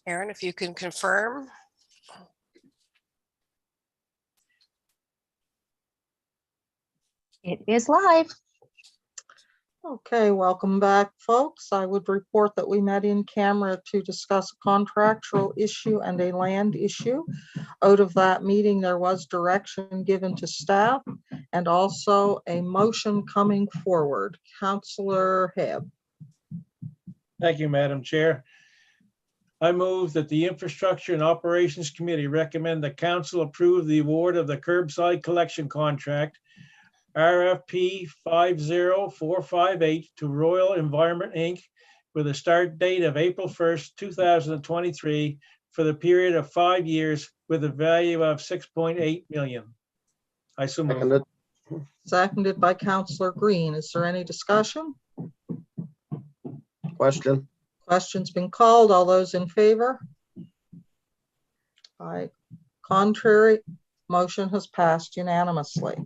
Aaron, if you can confirm. It is live. Okay, welcome back, folks. I would report that we met in camera to discuss a contractual issue and a land issue. Out of that meeting, there was direction given to staff and also a motion coming forward. Councillor Hebb. Thank you, Madam Chair. I move that the Infrastructure and Operations Committee recommend the council approve the award of the curbside collection contract RFP 50458 to Royal Environment, Inc. with a start date of April 1st, 2023 for the period of 5 years with a value of 6.8 million. I so move. Seconded. Seconded by Councillor Green. Is there any discussion? Question. Question's been called. All those in favor? Aye. Contrary, motion has passed unanimously.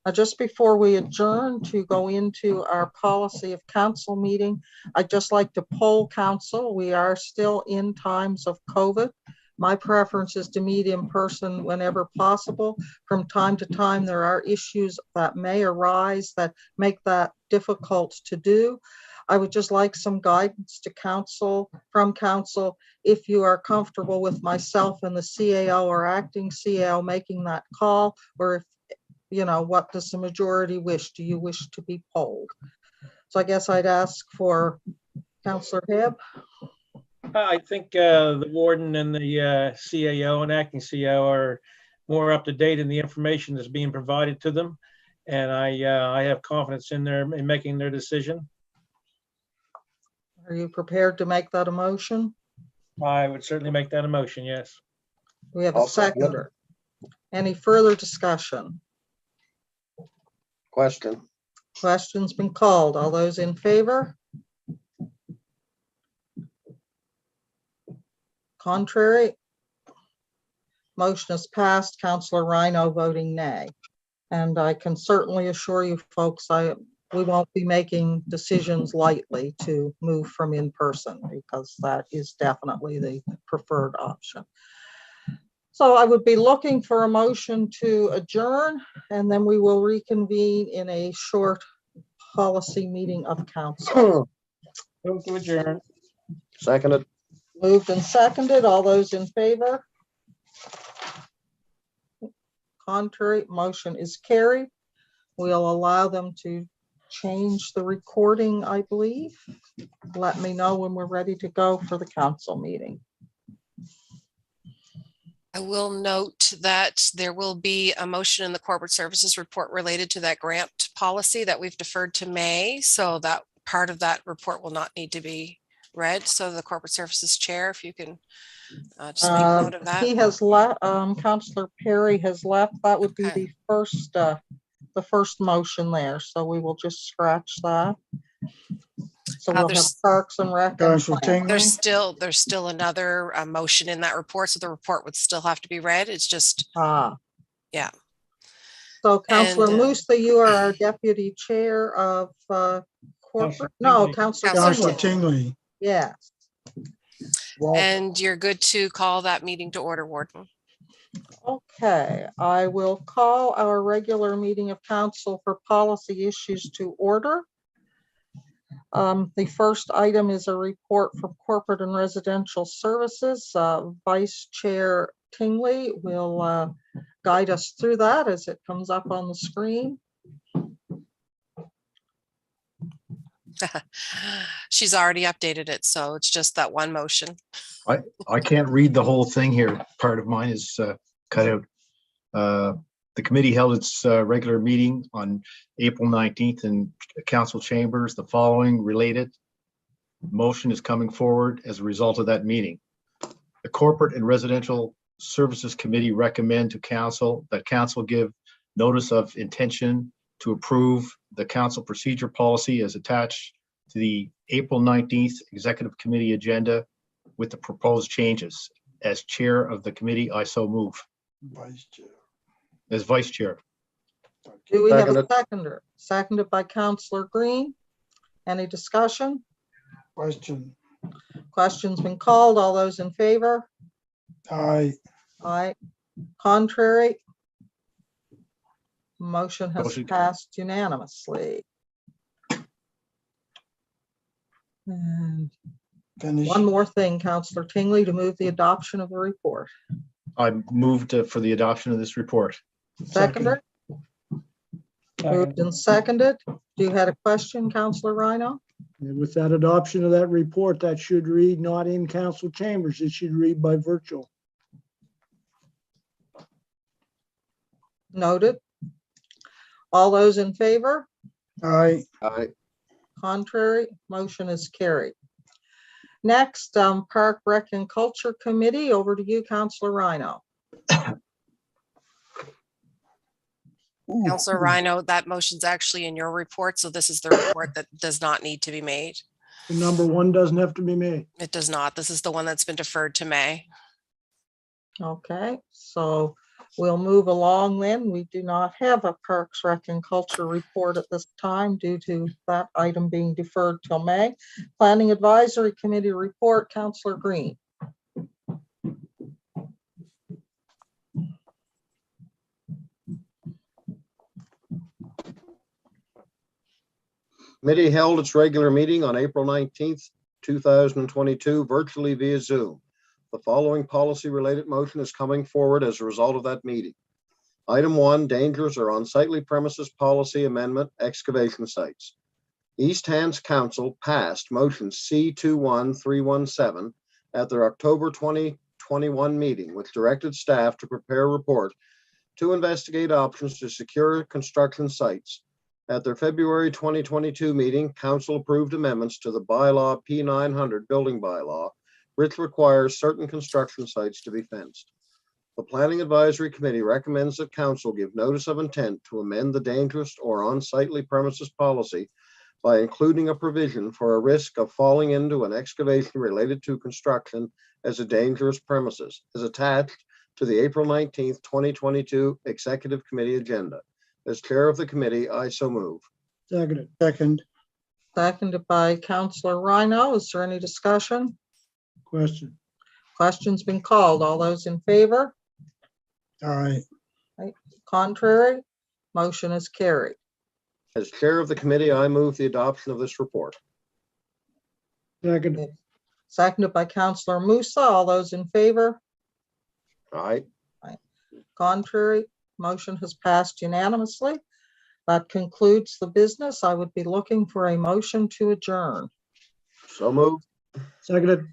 Now, just before we adjourn to go into our policy of council meeting, I'd just like to poll council. We are still in times of COVID. My preference is to meet in person whenever possible. From time to time, there are issues that may arise that make that difficult to do. I would just like some guidance to council, from council, if you are comfortable with myself and the CAO or acting CAO making that call, or if, you know, what does the majority wish? Do you wish to be polled? So I guess I'd ask for Councillor Hebb. I think the warden and the CAO and acting CAO are more up to date in the information that's being provided to them. And I have confidence in in making their decision. Are you prepared to make that a motion? I would certainly make that a motion, yes. We have a I'll second it. seconder. Any further discussion? Question. Question's been called. All those in favor? Contrary? Motion is passed. Councillor Rhino voting nay. And I can certainly assure you folks, we won't be making decisions lightly to move from in person, because that is definitely the preferred option. So I would be looking for a motion to adjourn, and then we will reconvene in a short policy meeting of council. Move to adjourn. Seconded. Moved and seconded. All those in favor? Contrary, motion is carried. We'll allow them to change the recording, I believe. Let me know when we're ready to go for the council meeting. I will note that there will be a motion in the corporate services report related to that grant policy that we've deferred to May. So that part of that report will not need to be read. So the corporate services chair, if you can just make note of that. He has left, Councillor Perry has left. That would be Okay. the first motion there. So we will just scratch that. So we'll have There's- Parks and Rec. and Councillor Plan. Tingley. There's still another motion in that report. So the report would still have to be read. It's just, yeah. So Councillor And, Musta, you are our deputy chair of corporate. No, Tingley. Councillor Councillor Tingley. Tingley. Yes. and you're good to call that meeting to order, Warden. Okay, I will call our regular meeting of council for policy issues to order. The first item is a report from Corporate and Residential Services. Vice Chair Tingley will guide us through that as it comes up on the screen. She's already updated it. So it's just that one motion. I can't read the whole thing here. Part of mine is cut out. The committee held its regular meeting on April 19th in council chambers. The following related motion is coming forward as a result of that meeting. The Corporate and Residential Services Committee recommend to council that council give notice of intention to approve the council procedure policy as attached to the April 19th Executive Committee agenda with the proposed changes. As chair of the committee, I so move. Vice Chair. As vice chair. Do we have a Seconded. seconder? Seconded by Councillor Green. Any discussion? Question. Question's been called. All those in favor? Aye. Aye. Contrary? Motion has Motion- passed unanimously. And Finish. one more thing, Counselor Tingley, to move the adoption of the report. I moved for the adoption of this report. Seconder, moved and seconded. Do you have a question, Counselor Rhino? And with that adoption of that report, that should read not in council chambers. It should read by virtual. Noted. All those in favor? Aye. Aye. Contrary, motion is carried. Next, Park Rec and Culture Committee, over to you, Counselor Rhino. Counselor Rhino, that motion's actually in your report, so this is the report that does not need to be made. The number one doesn't have to be made. It does not. This is the one that's been deferred to May. Okay, so we'll move along then. We do not have a Parks Rec and Culture report at this time due to that item being deferred till May. Planning Advisory Committee report, Counselor Green. Committee held its regular meeting on April 19th, 2022, virtually via Zoom. The following policy-related motion is coming forward as a result of that meeting. Item 1, dangerous or unsightly premises policy amendment, excavation sites. East Hants Council passed motion C21317 at their October 2021 meeting, which directed staff to prepare a report to investigate options to secure construction sites. At their February 2022 meeting, council approved amendments to the bylaw P900 building bylaw, which requires certain construction sites to be fenced. The Planning Advisory Committee recommends that council give notice of intent to amend the dangerous or unsightly premises policy by including a provision for a risk of falling into an excavation related to construction as a dangerous premises, as attached to the April 19th, 2022 Executive Committee agenda. As chair of the committee, I so move. Seconded. Second. Seconded by Counselor Rhino. Is there any discussion? Question. Question's been called. All those in favor? Aye. Contrary? Motion is carried. As chair of the committee, I move the adoption of this report. Second. Seconded by Counselor Musa. All those in favor? Aye. Contrary? Motion has passed unanimously. That concludes the business. I would be looking for a motion to adjourn. So moved. Seconded.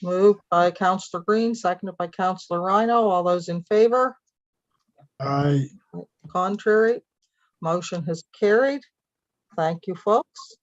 Moved by Counselor Green, seconded by Counselor Rhino. All those in favor? Aye. Contrary? Motion has carried. Thank you, folks.